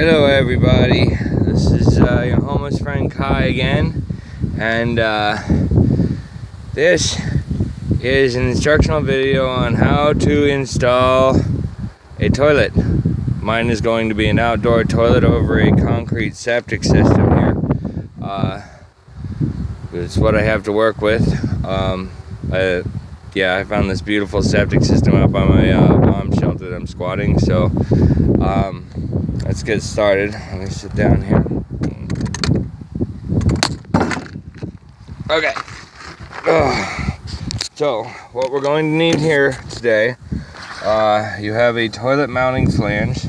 Hello everybody, this is your homeless friend Kai again, and this is an instructional video on how to install a toilet. Mine is going to be an outdoor toilet over a concrete septic system here. It's what I have to work with. I found this beautiful septic system out by my bomb shelter that I'm squatting, so let's get started. Let me sit down here. Okay. So, what we're going to need here today, you have a toilet mounting flange.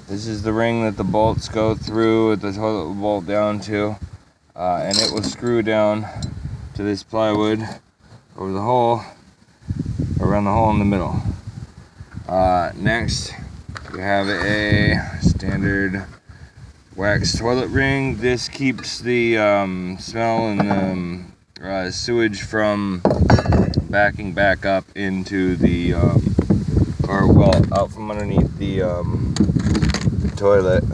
This is the ring that the bolts go through, the toilet will bolt down to, and it will screw down to this plywood over the hole, around the hole in the middle. Next, you have a standard wax toilet ring. This keeps the smell and the sewage from backing back up into the, out from underneath the toilet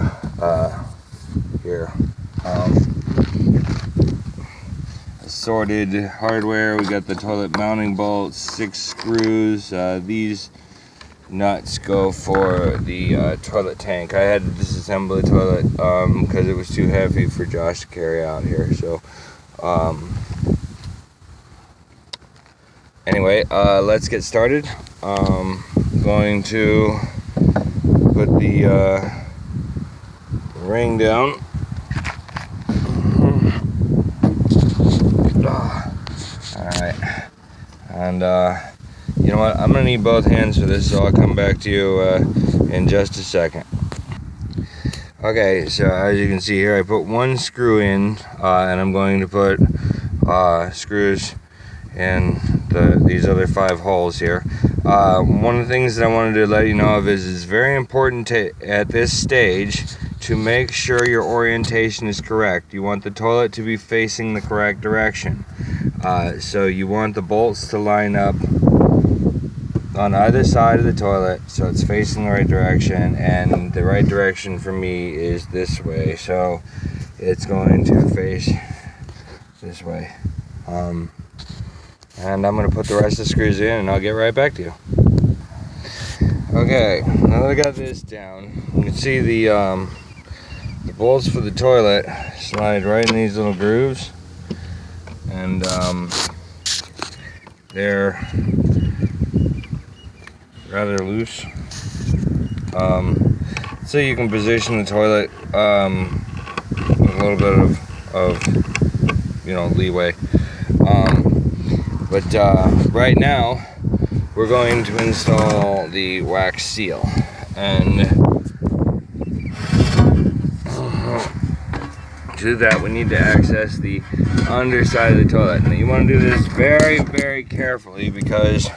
here. Assorted hardware. We got the toilet mounting bolts, 6 screws. These nuts go for the toilet tank. I had to disassemble the toilet because it was too heavy for Josh to carry out here. So anyway, let's get started. Going to put the ring down. Alright, and you know what, I'm going to need both hands for this, so I'll come back to you in just a second. Okay, so as you can see here, I put 1 screw in, and I'm going to put screws in these other 5 holes here. One of the things that I wanted to let you know of is it's very important at this stage to make sure your orientation is correct. You want the toilet to be facing the correct direction. So you want the bolts to line up on either side of the toilet so it's facing the right direction, and the right direction for me is this way, so it's going to face this way. And I'm going to put the rest of the screws in and I'll get right back to you. Okay, now that I got this down, you can see the bolts for the toilet slide right in these little grooves, and they're rather loose, so you can position the toilet with a little bit of leeway. But right now we're going to install the wax seal, and to do that we need to access the underside of the toilet. Now you want to do this very, very carefully because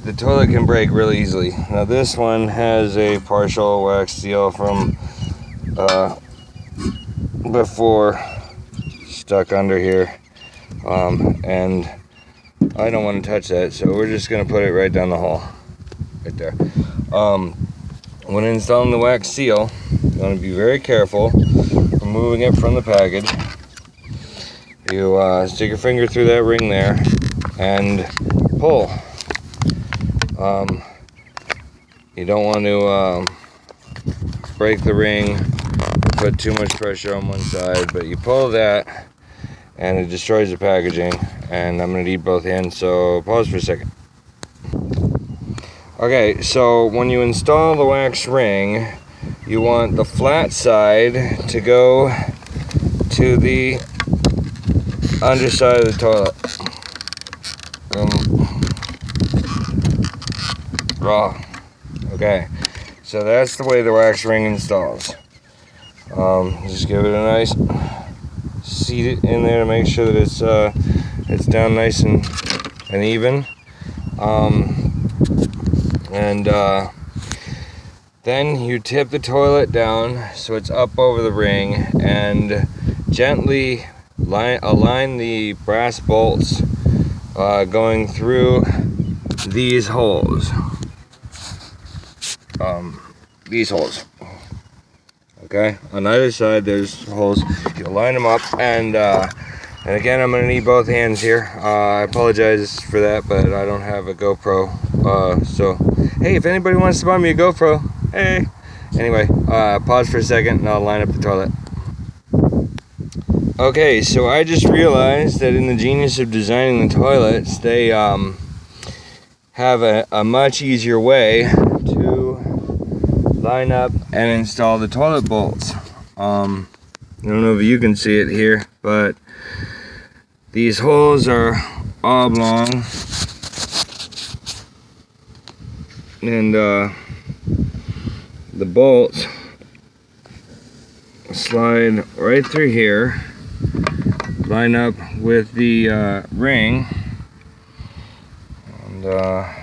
the toilet can break really easily. Now this one has a partial wax seal from before stuck under here, and I don't want to touch that, so we're just going to put it right down the hole, right there. When installing the wax seal, you want to be very careful removing it from the package. You stick your finger through that ring there and pull. You don't want to break the ring, put too much pressure on one side, but you pull that and it destroys the packaging. And I'm going to need both hands, so pause for a second. Okay, so when you install the wax ring, you want the flat side to go to the underside of the toilet. Raw. Okay, so that's the way the wax ring installs. Just give it a nice seat it in there to make sure that it's down nice and even. Then you tip the toilet down so it's up over the ring, and gently align the brass bolts going through these holes. these holes. Okay, on either side there's holes. You'll line them up, and again, I'm gonna need both hands here. I apologize for that, but I don't have a GoPro. So, hey, if anybody wants to buy me a GoPro, hey. Anyway, pause for a second, and I'll line up the toilet. Okay, so I just realized that in the genius of designing the toilets, they have a much easier way to line up and install the toilet bolts. I don't know if you can see it here, but these holes are oblong, and the bolts slide right through here, line up with the ring, and a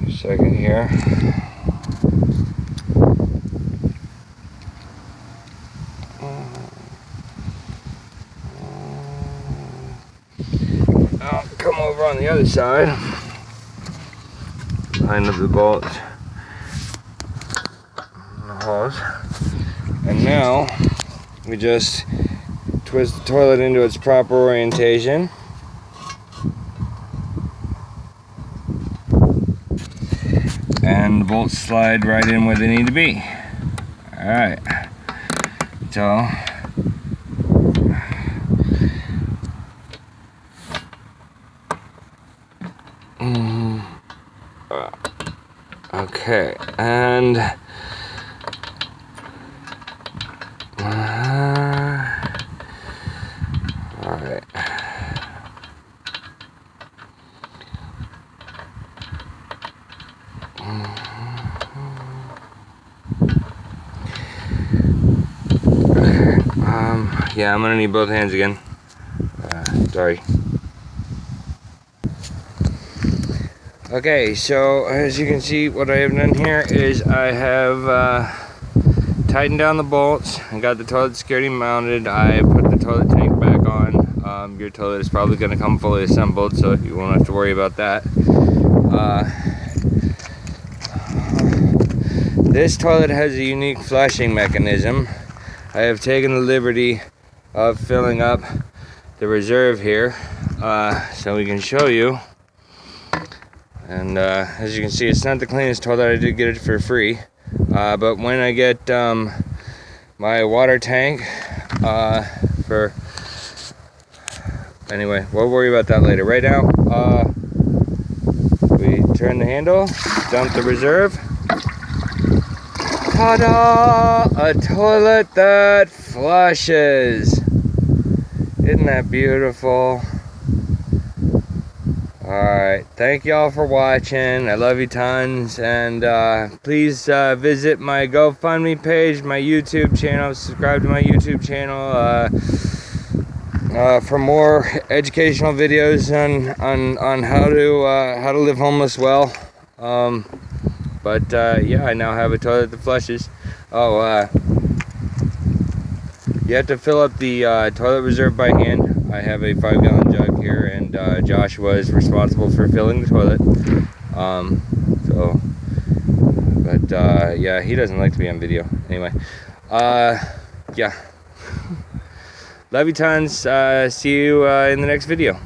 second here. I'll come over on the other side, line up the bolts and the holes, and now we just twist the toilet into its proper orientation. And the bolts slide right in where they need to be. Alright. So okay, and alright. Yeah, I'm gonna need both hands again. Sorry. Okay, so as you can see, what I have done here is I have tightened down the bolts and got the toilet security mounted. I put the toilet tank back on. Your toilet is probably going to come fully assembled, so you won't have to worry about that. This toilet has a unique flushing mechanism. I have taken the liberty of filling up the reserve here, so we can show you. And as you can see, it's not the cleanest toilet. I did get it for free, but when I get my water tank anyway, we'll worry about that later. Right now, we turn the handle, dump the reserve. Ta-da! A toilet that flushes. Isn't that beautiful? Alright, thank y'all for watching. I love you tons, and please visit my GoFundMe page, my YouTube channel, subscribe to my YouTube channel for more educational videos on how to live homeless well. But yeah, I now have a toilet that flushes. Oh, you have to fill up the toilet reserve by hand. I have a 5-gallon jug here, and Joshua is responsible for filling the toilet. Yeah, he doesn't like to be on video. Anyway, yeah. Love you tons. See you in the next video.